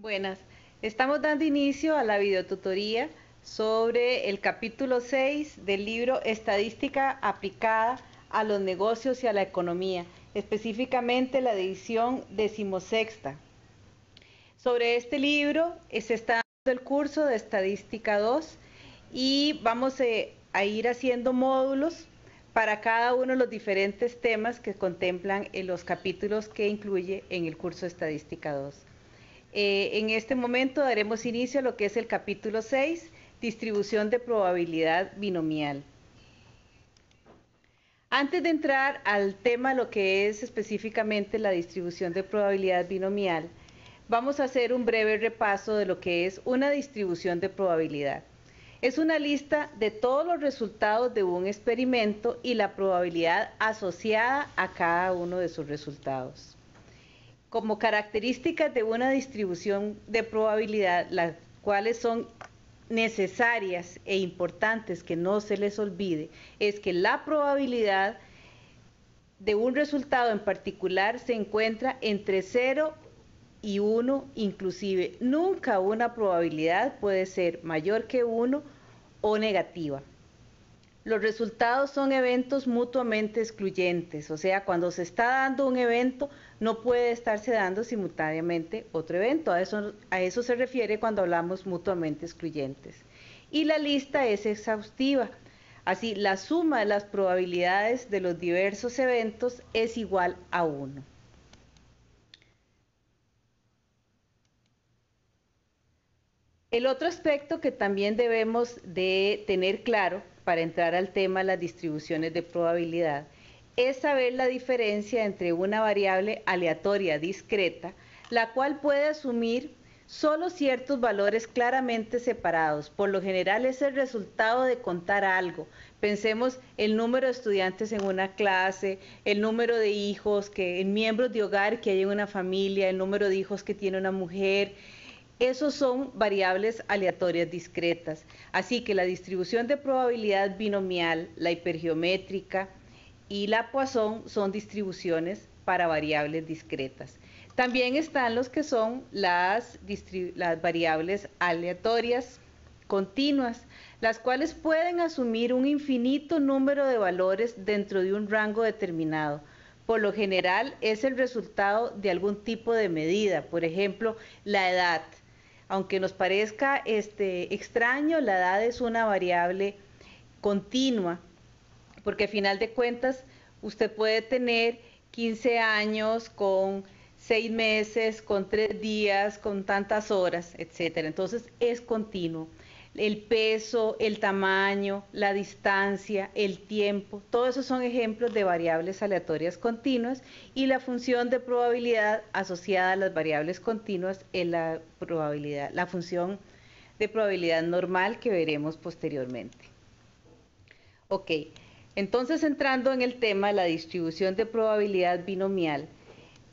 Buenas, estamos dando inicio a la videotutoría sobre el capítulo 6 del libro Estadística aplicada a los negocios y a la economía, específicamente la edición 16ª. Sobre este libro se está dando el curso de Estadística 2 y vamos a ir haciendo módulos para cada uno de los diferentes temas que contemplan en los capítulos que incluye en el curso de Estadística 2. En este momento daremos inicio a lo que es el capítulo 6, distribución de probabilidad binomial. Antes de entrar al tema, lo que es específicamente la distribución de probabilidad binomial, vamos a hacer un breve repaso de lo que es una distribución de probabilidad. Es una lista de todos los resultados de un experimento y la probabilidad asociada a cada uno de sus resultados. Como características de una distribución de probabilidad, las cuales son necesarias e importantes que no se les olvide, es que la probabilidad de un resultado en particular se encuentra entre 0 y 1 inclusive. Nunca una probabilidad puede ser mayor que 1 o negativa. Los resultados son eventos mutuamente excluyentes, o sea, cuando se está dando un evento, no puede estarse dando simultáneamente otro evento. A eso se refiere cuando hablamos mutuamente excluyentes. Y la lista es exhaustiva. Así, la suma de las probabilidades de los diversos eventos es igual a 1. El otro aspecto que también debemos de tener claro para entrar al tema de las distribuciones de probabilidad es saber la diferencia entre una variable aleatoria discreta, la cual puede asumir solo ciertos valores claramente separados. Por lo general es el resultado de contar algo. Pensemos el número de estudiantes en una clase, el número de hijos, en miembros de hogar que hay en una familia, el número de hijos que tiene una mujer. Esos son variables aleatorias discretas. Así que la distribución de probabilidad binomial, la hipergeométrica y la Poisson son distribuciones para variables discretas. También están los que son las variables aleatorias continuas, las cuales pueden asumir un infinito número de valores dentro de un rango determinado. Por lo general es el resultado de algún tipo de medida, por ejemplo, la edad. Aunque nos parezca extraño, la edad es una variable continua, porque al final de cuentas usted puede tener 15 años con 6 meses, con 3 días, con tantas horas, etc. Entonces es continuo. El peso, el tamaño, la distancia, el tiempo, todos esos son ejemplos de variables aleatorias continuas y la función de probabilidad asociada a las variables continuas es la función de probabilidad normal que veremos posteriormente. Ok, entonces entrando en el tema de la distribución de probabilidad binomial,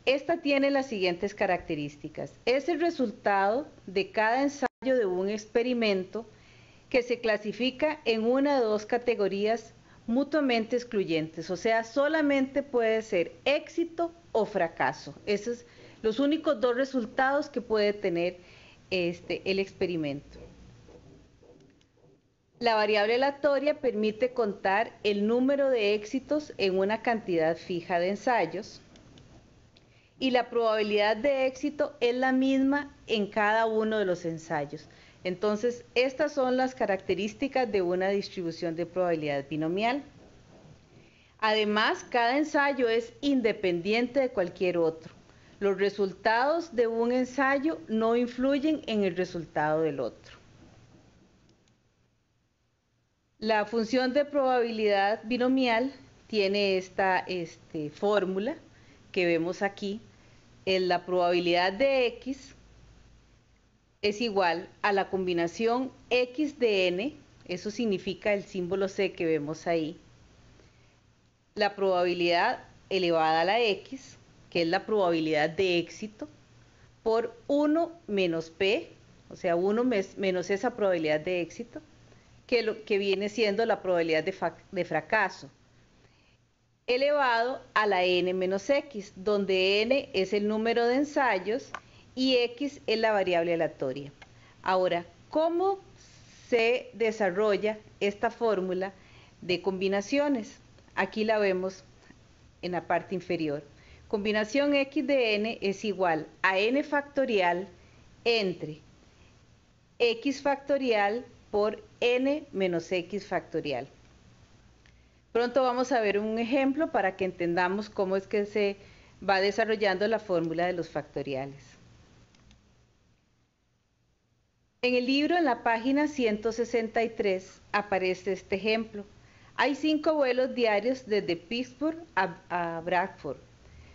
esta tiene las siguientes características. Es el resultado de cada ensayo de un experimento que se clasifica en una de dos categorías mutuamente excluyentes, o sea, solamente puede ser éxito o fracaso. Esos son los únicos dos resultados que puede tener el experimento. La variable aleatoria permite contar el número de éxitos en una cantidad fija de ensayos y la probabilidad de éxito es la misma en cada uno de los ensayos. Entonces, estas son las características de una distribución de probabilidad binomial. Además, cada ensayo es independiente de cualquier otro. Los resultados de un ensayo no influyen en el resultado del otro. La función de probabilidad binomial tiene esta fórmula que vemos aquí. La probabilidad de X es igual a la combinación X de N, eso significa el símbolo C que vemos ahí, la probabilidad elevada a la X, que es la probabilidad de éxito, por 1 menos P, o sea, 1 menos esa probabilidad de éxito, que viene siendo la probabilidad de fracaso, elevado a la N menos X, donde N es el número de ensayos y X es la variable aleatoria. Ahora, ¿cómo se desarrolla esta fórmula de combinaciones? Aquí la vemos en la parte inferior. Combinación X de n es igual a n factorial entre X factorial por n menos X factorial. Pronto vamos a ver un ejemplo para que entendamos cómo es que se va desarrollando la fórmula de los factoriales. En el libro, en la página 163, aparece este ejemplo. Hay 5 vuelos diarios desde Pittsburgh a Bradford.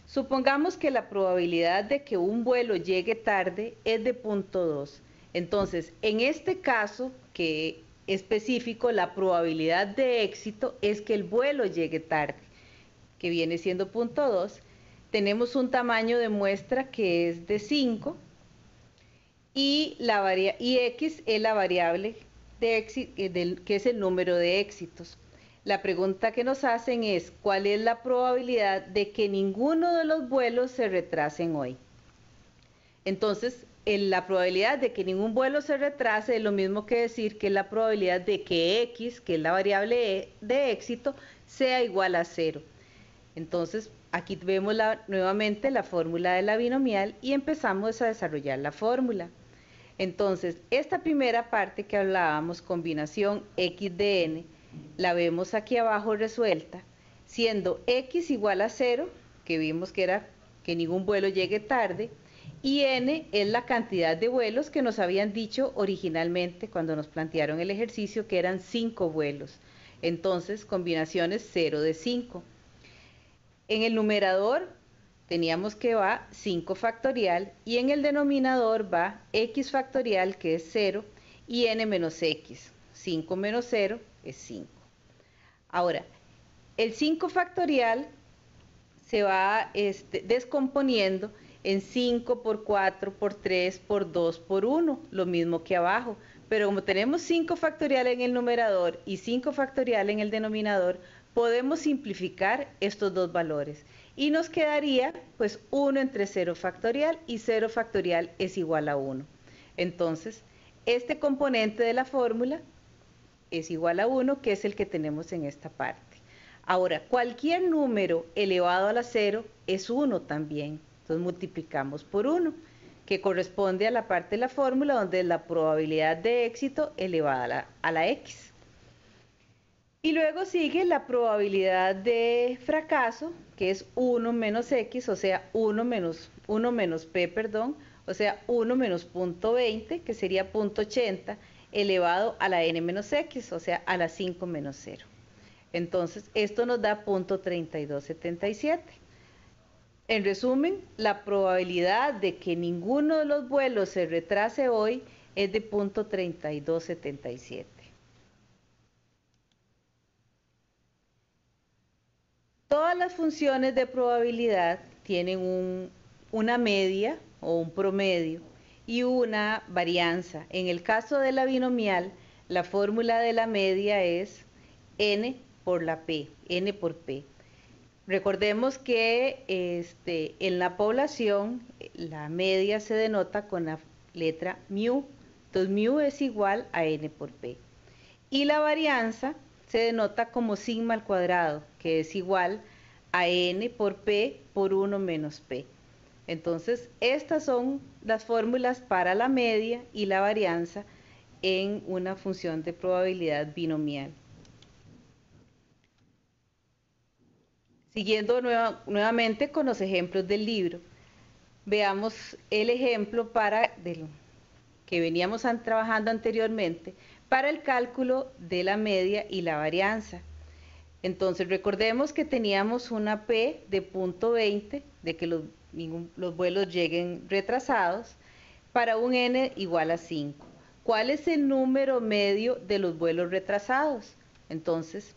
Supongamos que la probabilidad de que un vuelo llegue tarde es de 0.2. Entonces, en este caso que específico, la probabilidad de éxito es que el vuelo llegue tarde, que viene siendo 0.2. Tenemos un tamaño de muestra que es de 5 y X es la variable de éxito, que es el número de éxitos. La pregunta que nos hacen es, ¿cuál es la probabilidad de que ninguno de los vuelos se retrasen hoy? Entonces, la probabilidad de que ningún vuelo se retrase es lo mismo que decir que la probabilidad de que X, que es la variable de éxito, sea igual a 0. Entonces, aquí vemos nuevamente la fórmula de la binomial y empezamos a desarrollar la fórmula. Entonces, esta primera parte que hablábamos, combinación X de n, la vemos aquí abajo resuelta, siendo X igual a 0, que vimos que era que ningún vuelo llegue tarde, y n es la cantidad de vuelos que nos habían dicho originalmente cuando nos plantearon el ejercicio, que eran 5 vuelos. Entonces, combinaciones 0 de 5. En el numerador teníamos que va 5 factorial y en el denominador va x factorial, que es 0, y n menos x. 5 menos 0 es 5. Ahora, el 5 factorial se va descomponiendo en 5 por 4 por 3 por 2 por 1, lo mismo que abajo. Pero como tenemos 5 factorial en el numerador y 5 factorial en el denominador, podemos simplificar estos dos valores. Y nos quedaría pues 1 entre 0 factorial, y 0 factorial es igual a 1. Entonces, este componente de la fórmula es igual a 1, que es el que tenemos en esta parte. Ahora, cualquier número elevado a la 0 es 1 también. Entonces multiplicamos por 1, que corresponde a la parte de la fórmula donde es la probabilidad de éxito elevada a la x. Y luego sigue la probabilidad de fracaso, que es 1 menos x, o sea, 1 menos p, perdón, o sea, 1 menos 0.20, que sería 0.80, elevado a la n menos x, o sea, a la 5 menos 0. Entonces, esto nos da 0.3277. En resumen, la probabilidad de que ninguno de los vuelos se retrase hoy es de 0.3277. Todas las funciones de probabilidad tienen una media o un promedio y una varianza. En el caso de la binomial, la fórmula de la media es n por la p, n por p. Recordemos que en la población la media se denota con la letra mu. Entonces mu es igual a n por p. Y la varianza se denota como sigma al cuadrado, que es igual a n por p por 1 menos p. Entonces, estas son las fórmulas para la media y la varianza en una función de probabilidad binomial. Siguiendo nuevamente con los ejemplos del libro, veamos el ejemplo que veníamos trabajando anteriormente para el cálculo de la media y la varianza. Entonces, recordemos que teníamos una P de 0.20, de que los vuelos lleguen retrasados, para un n igual a 5. ¿Cuál es el número medio de los vuelos retrasados? Entonces,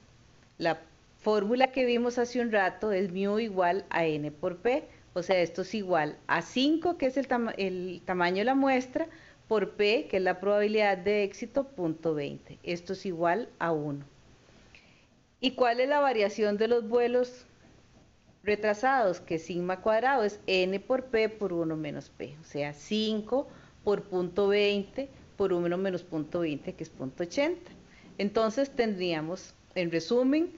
la fórmula que vimos hace un rato es mu igual a n por p, o sea, esto es igual a 5, que es el tamaño de la muestra, por p, que es la probabilidad de éxito, 0.20. Esto es igual a 1. ¿Y cuál es la variación de los vuelos retrasados, que sigma cuadrado es n por p por 1 menos p, o sea, 5 por punto 20 por 1 menos punto 20, que es punto 80. Entonces tendríamos, en resumen,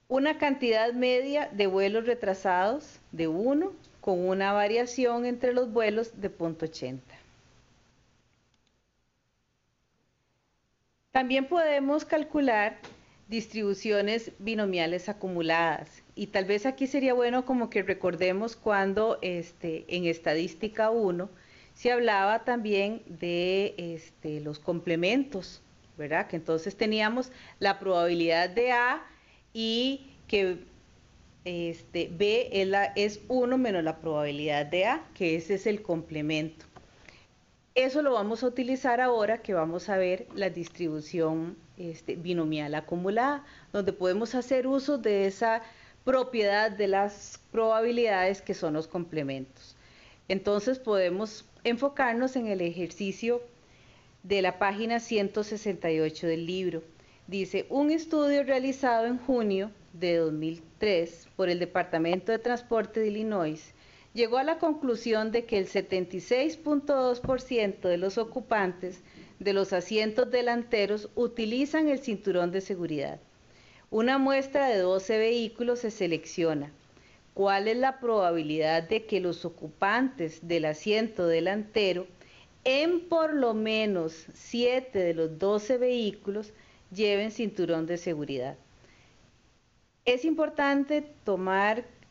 una cantidad media de vuelos retrasados de 1 con una variación entre los vuelos de punto 80. También podemos calcular distribuciones binomiales acumuladas, y tal vez aquí sería bueno como que recordemos cuando en estadística 1 se hablaba también de los complementos, ¿verdad? Que entonces teníamos la probabilidad de A y que B es 1 menos la probabilidad de A, que ese es el complemento. Eso lo vamos a utilizar ahora que vamos a ver la distribución binomial acumulada, donde podemos hacer uso de esa propiedad de las probabilidades que son los complementos. Entonces podemos enfocarnos en el ejercicio de la página 168 del libro. Dice, un estudio realizado en junio de 2003 por el Departamento de Transporte de Illinois llegó a la conclusión de que el 76.2% de los ocupantes de los asientos delanteros utilizan el cinturón de seguridad. Una muestra de 12 vehículos se selecciona. ¿Cuál es la probabilidad de que los ocupantes del asiento delantero en por lo menos 7 de los 12 vehículos lleven cinturón de seguridad? Es importante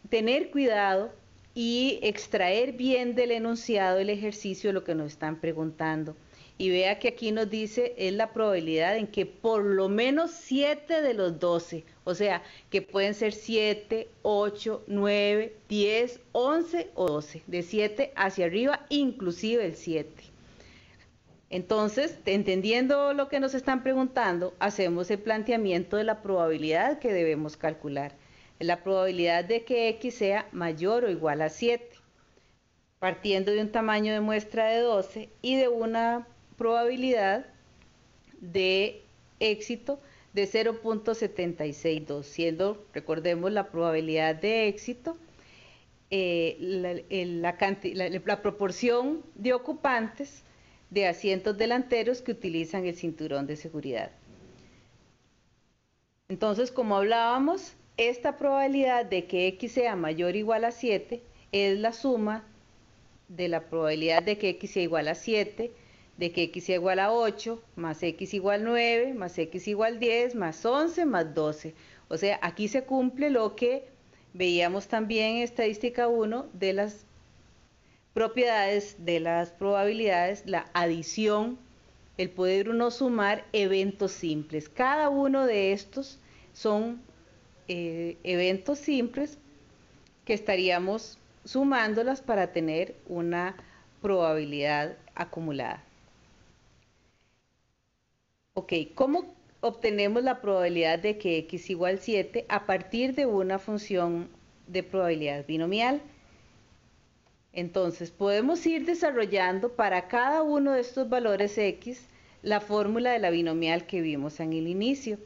tener cuidado y extraer bien del enunciado del ejercicio lo que nos están preguntando. Y vea que aquí nos dice es la probabilidad en que por lo menos 7 de los 12, o sea, que pueden ser 7, 8, 9, 10, 11 o 12, de 7 hacia arriba, inclusive el 7. Entonces, entendiendo lo que nos están preguntando, hacemos el planteamiento de la probabilidad que debemos calcular. La probabilidad de que X sea mayor o igual a 7, partiendo de un tamaño de muestra de 12 y de una probabilidad de éxito de 0.762, siendo, recordemos, la probabilidad de éxito la proporción de ocupantes de asientos delanteros que utilizan el cinturón de seguridad. Entonces, como hablábamos, esta probabilidad de que X sea mayor o igual a 7 es la suma de la probabilidad de que X sea igual a 7, de que X sea igual a 8, más X igual 9, más X igual 10, más 11, más 12. O sea, aquí se cumple lo que veíamos también en estadística 1 de las propiedades de las probabilidades, la adición, el poder uno sumar eventos simples. Cada uno de estos son eventos simples que estaríamos sumándolas para tener una probabilidad acumulada. Ok, ¿cómo obtenemos la probabilidad de que X igual 7 a partir de una función de probabilidad binomial? Entonces, podemos ir desarrollando para cada uno de estos valores X la fórmula de la binomial que vimos en el inicio.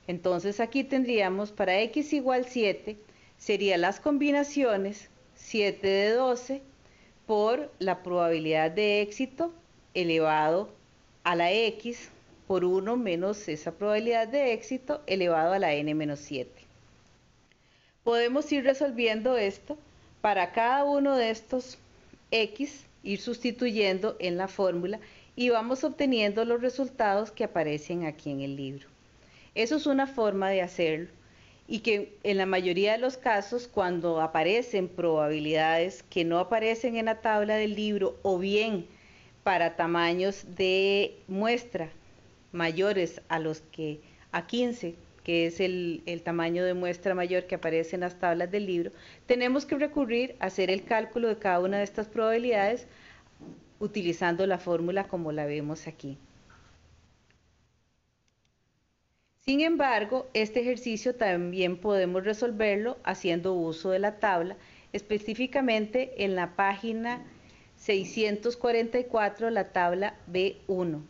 Entonces, aquí tendríamos para X igual 7, serían las combinaciones 7 de 12 por la probabilidad de éxito elevado a la X por 1 menos esa probabilidad de éxito elevado a la n menos 7. Podemos ir resolviendo esto para cada uno de estos X, ir sustituyendo en la fórmula y vamos obteniendo los resultados que aparecen aquí en el libro. Eso es una forma de hacerlo y que en la mayoría de los casos cuando aparecen probabilidades que no aparecen en la tabla del libro o bien para tamaños de muestra mayores a los que a 15, que es el tamaño de muestra mayor que aparece en las tablas del libro, tenemos que recurrir a hacer el cálculo de cada una de estas probabilidades utilizando la fórmula como la vemos aquí. Sin embargo, este ejercicio también podemos resolverlo haciendo uso de la tabla, específicamente en la página 644, la tabla B1.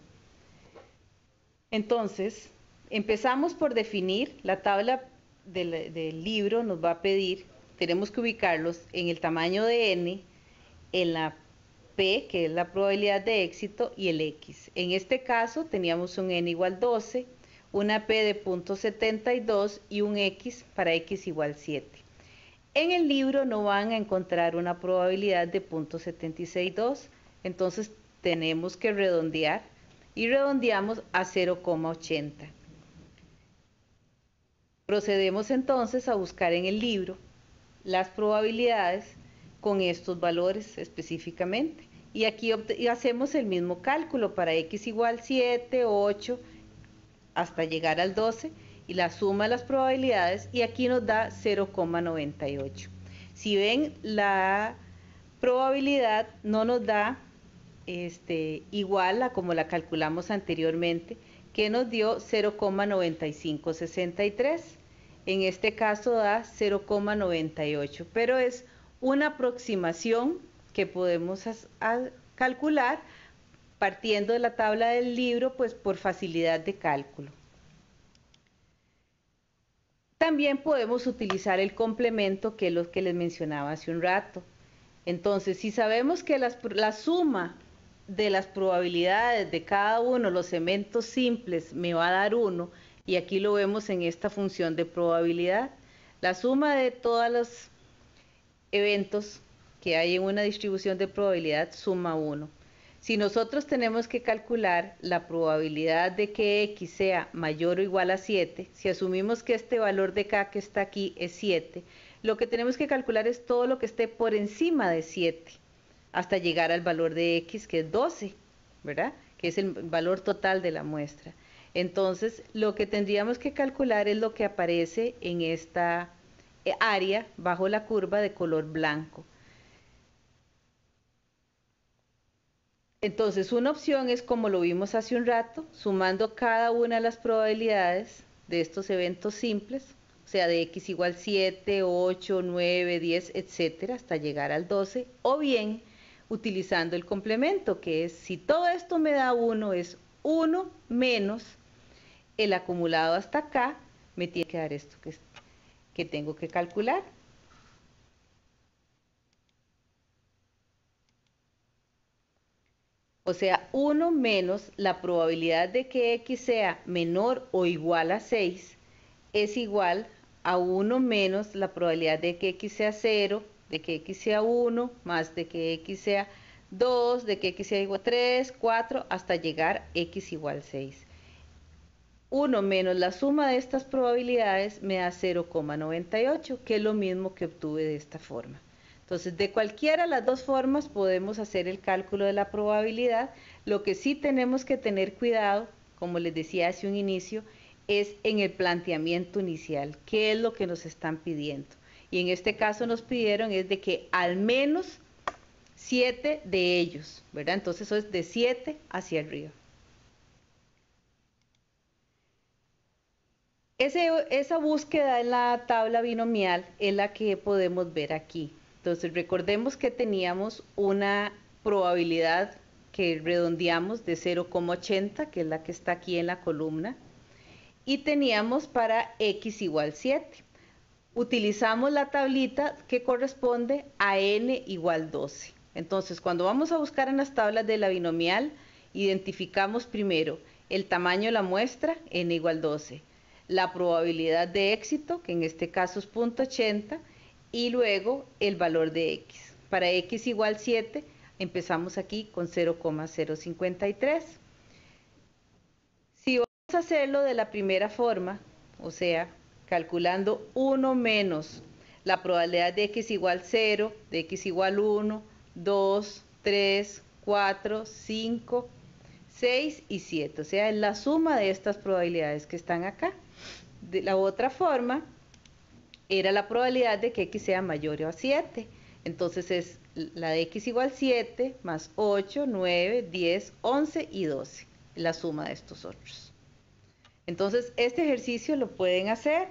Entonces, empezamos por definir, la tabla del libro nos va a pedir, tenemos que ubicarlos en el tamaño de n, en la P, que es la probabilidad de éxito, y el X. En este caso teníamos un n igual 12, una P de 0.72 y un X para X igual 7. En el libro no van a encontrar una probabilidad de 0.762, entonces tenemos que redondear y redondeamos a 0,80. Procedemos entonces a buscar en el libro las probabilidades con estos valores específicamente. Y aquí hacemos el mismo cálculo para X igual 7, 8, hasta llegar al 12, y la suma de las probabilidades, y aquí nos da 0,98. Si ven, la probabilidad no nos da igual a como la calculamos anteriormente, que nos dio 0,9563. En este caso da 0,98, pero es una aproximación que podemos calcular partiendo de la tabla del libro, pues por facilidad de cálculo. También podemos utilizar el complemento, que es lo que les mencionaba hace un rato. Entonces, si sabemos que la suma de las probabilidades de cada uno de los eventos simples me va a dar 1, y aquí lo vemos en esta función de probabilidad, la suma de todos los eventos que hay en una distribución de probabilidad suma 1. Si nosotros tenemos que calcular la probabilidad de que X sea mayor o igual a 7, si asumimos que este valor de K que está aquí es 7, lo que tenemos que calcular es todo lo que esté por encima de 7, hasta llegar al valor de X, que es 12, ¿verdad? Que es el valor total de la muestra. Entonces, lo que tendríamos que calcular es lo que aparece en esta área bajo la curva de color blanco. Entonces, una opción es, como lo vimos hace un rato, sumando cada una de las probabilidades de estos eventos simples, o sea, de X igual 7, 8, 9, 10, etcétera, hasta llegar al 12, o bien utilizando el complemento, que es, si todo esto me da 1, es 1 menos el acumulado hasta acá, me tiene que dar esto que tengo que calcular. O sea, 1 menos la probabilidad de que X sea menor o igual a 6 es igual a 1 menos la probabilidad de que X sea 0, de que X sea 1, más de que X sea 2, de que X sea igual a 3, 4, hasta llegar X igual 6. 1 menos la suma de estas probabilidades me da 0,98, que es lo mismo que obtuve de esta forma. Entonces, de cualquiera de las dos formas podemos hacer el cálculo de la probabilidad. Lo que sí tenemos que tener cuidado, como les decía hace un inicio, es en el planteamiento inicial, qué es lo que nos están pidiendo. Y en este caso nos pidieron es de que al menos 7 de ellos, ¿verdad? Entonces eso es de 7 hacia arriba. Esa búsqueda en la tabla binomial es la que podemos ver aquí. Entonces recordemos que teníamos una probabilidad que redondeamos de 0,80, que es la que está aquí en la columna, y teníamos para X igual 7. Utilizamos la tablita que corresponde a n igual 12. Entonces, cuando vamos a buscar en las tablas de la binomial, identificamos primero el tamaño de la muestra, n igual 12, la probabilidad de éxito, que en este caso es 0.80, y luego el valor de X. Para X igual 7, empezamos aquí con 0,053. Si vamos a hacerlo de la primera forma, o sea, calculando 1 menos la probabilidad de X igual 0, de X igual 1, 2, 3, 4, 5, 6 y 7. O sea, es la suma de estas probabilidades que están acá. De la otra forma, era la probabilidad de que X sea mayor o a 7. Entonces es la de X igual 7 más 8, 9, 10, 11 y 12. La suma de estos otros. Entonces este ejercicio lo pueden hacer,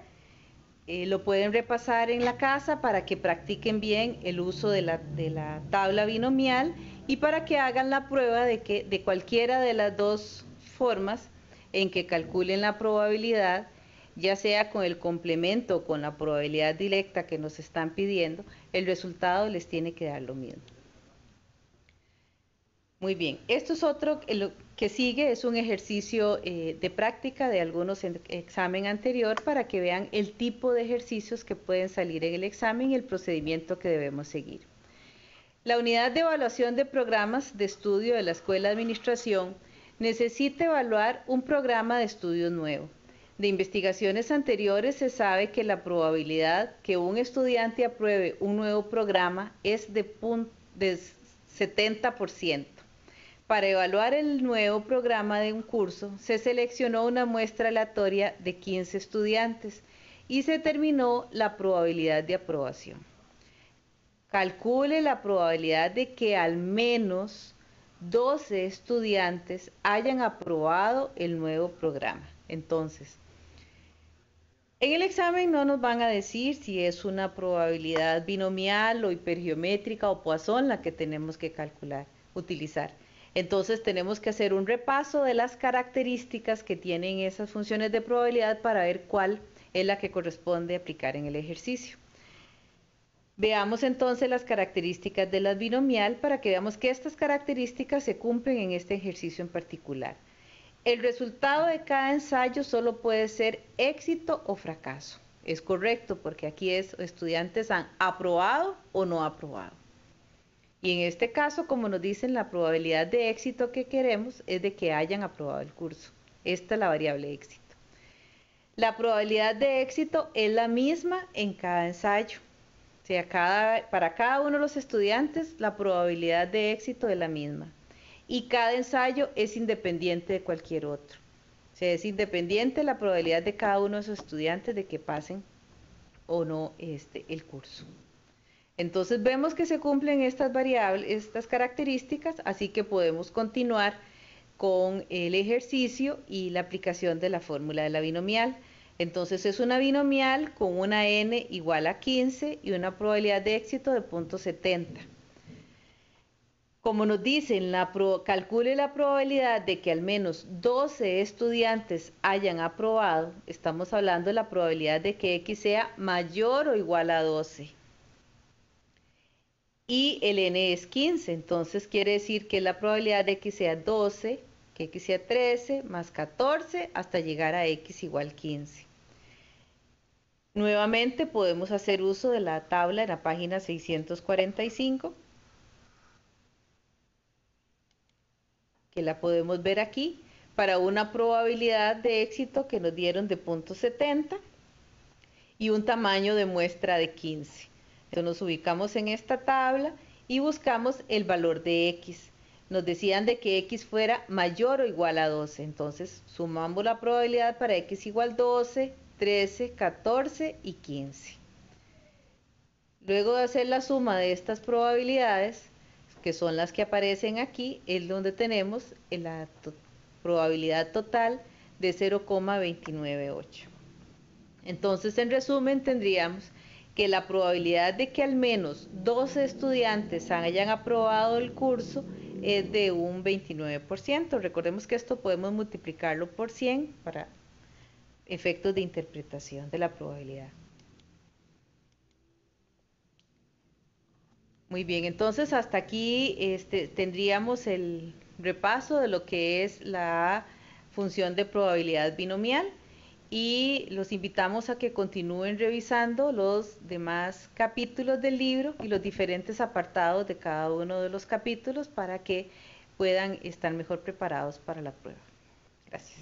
lo pueden repasar en la casa para que practiquen bien el uso de la tabla binomial y para que hagan la prueba de que de cualquiera de las dos formas en que calculen la probabilidad, ya sea con el complemento o con la probabilidad directa que nos están pidiendo, el resultado les tiene que dar lo mismo. Muy bien, esto es otro, lo que sigue es un ejercicio de práctica de algunos examen anterior para que vean el tipo de ejercicios que pueden salir en el examen y el procedimiento que debemos seguir. La unidad de evaluación de programas de estudio de la Escuela de Administración necesita evaluar un programa de estudio nuevo. De investigaciones anteriores se sabe que la probabilidad que un estudiante apruebe un nuevo programa es de 70%. Para evaluar el nuevo programa de un curso, se seleccionó una muestra aleatoria de 15 estudiantes y se determinó la probabilidad de aprobación. Calcule la probabilidad de que al menos 12 estudiantes hayan aprobado el nuevo programa. Entonces, en el examen no nos van a decir si es una probabilidad binomial o hipergeométrica o Poisson la que tenemos que utilizar. Entonces tenemos que hacer un repaso de las características que tienen esas funciones de probabilidad para ver cuál es la que corresponde aplicar en el ejercicio. Veamos entonces las características de la binomial para que veamos que estas características se cumplen en este ejercicio en particular. El resultado de cada ensayo solo puede ser éxito o fracaso. Es correcto porque aquí estudiantes han aprobado o no aprobado. Y en este caso, como nos dicen, la probabilidad de éxito que queremos es de que hayan aprobado el curso. Esta es la variable éxito. La probabilidad de éxito es la misma en cada ensayo. O sea, para cada uno de los estudiantes, la probabilidad de éxito es la misma. Y cada ensayo es independiente de cualquier otro. O sea, es independiente la probabilidad de cada uno de esos estudiantes de que pasen o no el curso. Entonces vemos que se cumplen estas variables, estas características, así que podemos continuar con el ejercicio y la aplicación de la fórmula de la binomial. Entonces es una binomial con una n igual a 15 y una probabilidad de éxito de 0.70. Como nos dicen, calcule la probabilidad de que al menos 12 estudiantes hayan aprobado. Estamos hablando de la probabilidad de que x sea mayor o igual a 12. Y el n es 15, entonces quiere decir que la probabilidad de x sea 12, que x sea 13, más 14, hasta llegar a x igual 15. Nuevamente podemos hacer uso de la tabla en la página 645, que la podemos ver aquí, para una probabilidad de éxito que nos dieron de 0.70 y un tamaño de muestra de 15. Entonces nos ubicamos en esta tabla y buscamos el valor de x. Nos decían de que x fuera mayor o igual a 12. Entonces sumamos la probabilidad para x igual 12, 13, 14 y 15. Luego de hacer la suma de estas probabilidades, que son las que aparecen aquí, es donde tenemos la probabilidad total de 0,298. Entonces, en resumen, tendríamos que la probabilidad de que al menos 12 estudiantes hayan aprobado el curso es de un 29%. Recordemos que esto podemos multiplicarlo por 100 para efectos de interpretación de la probabilidad. Muy bien, entonces hasta aquí tendríamos el repaso de lo que es la función de probabilidad binomial y los invitamos a que continúen revisando los demás capítulos del libro y los diferentes apartados de cada uno de los capítulos para que puedan estar mejor preparados para la prueba. Gracias.